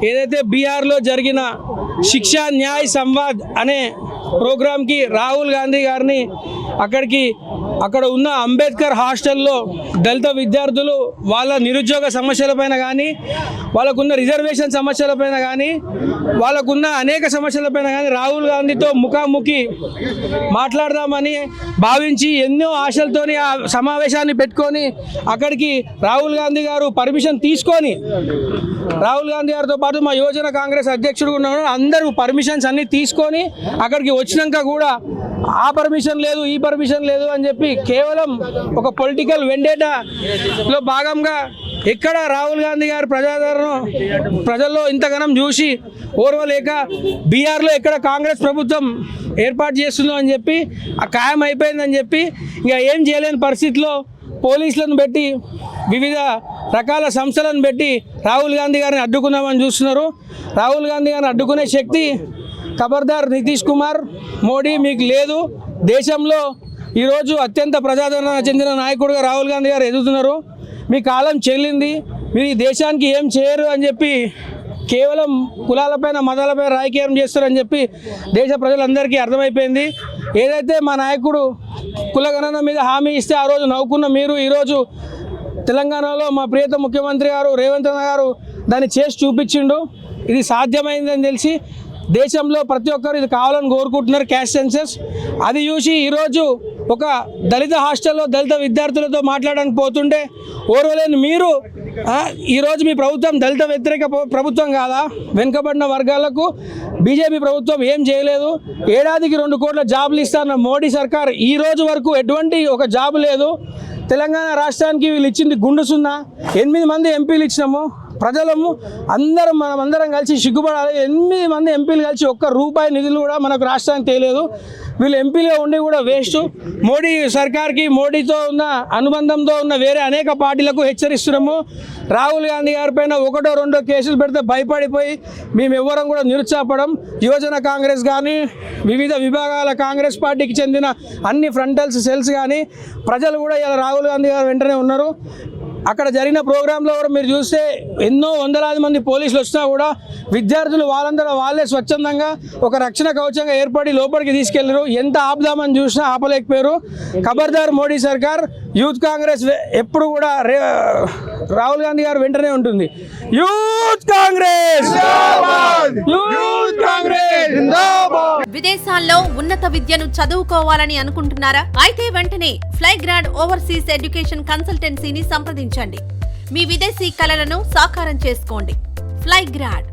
ఏదైతే బీహార్లో జరిగిన శిక్షా న్యాయ్ సంవాద్ అనే ప్రోగ్రాంకి రాహుల్ గాంధీ గారిని అక్కడ ఉన్న అంబేద్కర్ హాస్టల్లో దళిత విద్యార్థులు వాళ్ళ నిరుద్యోగ సమస్యలపైన కానీ, వాళ్ళకున్న రిజర్వేషన్ సమస్యలపైన కానీ, వాళ్ళకున్న అనేక సమస్యలపైన కానీ రాహుల్ గాంధీతో ముఖాముఖి మాట్లాడదామని భావించి ఎన్నో ఆశలతోని ఆ సమావేశాన్ని పెట్టుకొని అక్కడికి రాహుల్ గాంధీ గారు పర్మిషన్ తీసుకొని, రాహుల్ గాంధీ గారితో పాటు మా యువజన కాంగ్రెస్ అధ్యక్షుడు ఉన్నాడు, అందరూ పర్మిషన్స్ అన్నీ తీసుకొని అక్కడికి వచ్చినాక కూడా ఆ పర్మిషన్ లేదు, ఈ పర్మిషన్ లేదు అని చెప్పి కేవలం ఒక పొలిటికల్ వెండేటాలో భాగంగా ఎక్కడ రాహుల్ గాంధీ గారి ప్రజాదరణ ప్రజల్లో ఇంతగానం చూసి ఓర్వలేక బీహార్లో ఎక్కడ కాంగ్రెస్ ప్రభుత్వం ఏర్పాటు చేస్తుందో అని చెప్పి ఆ ఖాయం అయిపోయిందని చెప్పి ఇంకా ఏం చేయలేని పరిస్థితిలో పోలీసులను పెట్టి వివిధ రకాల సంస్థలను పెట్టి రాహుల్ గాంధీ గారిని అడ్డుకుందామని చూస్తున్నారు. రాహుల్ గాంధీ గారిని అడ్డుకునే శక్తి ఖబర్దార్ నితీష్ కుమార్, మోడీ మీకు లేదు. దేశంలో ఈరోజు అత్యంత ప్రజాదరణ చెందిన నాయకుడిగా రాహుల్ గాంధీ గారు ఎదుగుతున్నారు. మీ కాలం చెల్లింది, మీరు ఈ దేశానికి ఏం చేయరు అని చెప్పి కేవలం కులాలపైన మతాలపైన రాజకీయం చేస్తారని చెప్పి దేశ ప్రజలందరికీ అర్థమైపోయింది. ఏదైతే మా నాయకుడు కులగణన మీద హామీ ఇస్తే ఆ రోజు నవ్వుకున్న మీరు ఈరోజు తెలంగాణలో మా ప్రియత ముఖ్యమంత్రి గారు రేవంత్ రెడ్డి గారు దాన్ని చేసి చూపించిండు. ఇది సాధ్యమైందని తెలిసి దేశంలో ప్రతి ఒక్కరు ఇది కావాలని కోరుకుంటున్నారు, క్యాస్ట్ సెన్సస్. అది చూసి ఈరోజు ఒక దళిత హాస్టల్లో దళిత విద్యార్థులతో మాట్లాడడానికి పోతుంటే ఓర్వలేని మీరు ఈరోజు మీ ప్రభుత్వం దళిత వ్యతిరేక ప్రభుత్వం కాదా? వెనుకబడిన వర్గాలకు బీజేపీ ప్రభుత్వం ఏం చేయలేదు. ఏడాదికి 2 కోట్ల జాబులు ఇస్తాన్న మోడీ సర్కార్ ఈ రోజు వరకు ఎటువంటి ఒక జాబు లేదు. తెలంగాణ రాష్ట్రానికి వీళ్ళు ఇచ్చింది గుండు సున్నా. 8 మంది ఎంపీలు ఇచ్చినాము. ప్రజలము మనమందరం కలిసి సిగ్గుపడాలి. 8 మంది ఎంపీలు కలిసి ₹1 నిధులు కూడా మనకు రాష్ట్రానికి తెలియదు. వీళ్ళు ఎంపీలుగా ఉండి కూడా వేస్ట్. మోడీ సర్కార్కి, మోడీతో ఉన్న అనుబంధంతో ఉన్న వేరే అనేక పార్టీలకు హెచ్చరిస్తున్నాము. రాహుల్ గాంధీ గారి పైన 1-2 కేసులు పెడితే భయపడిపోయి మేము ఎవ్వరం కూడా నిరుత్సాహపడం. యువజన కాంగ్రెస్ కానీ, వివిధ విభాగాల కాంగ్రెస్ పార్టీకి చెందిన అన్ని ఫ్రంటల్స్ సెల్స్ కానీ ప్రజలు కూడా ఇలా రాహుల్ గాంధీ గారు వెంటనే ఉన్నారు. అక్కడ జరిగిన ప్రోగ్రాంలో కూడా మీరు చూస్తే ఎన్నో వందలాది మంది పోలీసులు వచ్చినా కూడా విద్యార్థులు వాళ్ళే స్వచ్ఛందంగా ఒక రక్షణ కవచంగా ఏర్పడి లోపలికి తీసుకెళ్లారు. ఎంత ఆపుదామని చూసినా ఆపలేకపోయారు. ఖబర్దార్ మోడీ సర్కార్, యూత్ కాంగ్రెస్ ఎప్పుడు కూడా రాహుల్ గాంధీ గారు వెంటనే ఉంటుంది. యూత్ కాంగ్రెస్, యూత్ కాంగ్రెస్ జిందాబాద్. విదేశాల్లో ఉన్నత విద్యను చదువుకోవాలని అనుకుంటున్నారా? అయితే వెంటనే ఫ్లైగ్రాడ్ ఓవర్సీస్ ఎడ్యుకేషన్ కన్సల్టెన్సీని సంప్రదించండి. మీ విదేశీ కలలను సాకారం చేసుకోండి. ఫ్లైగ్రాడ్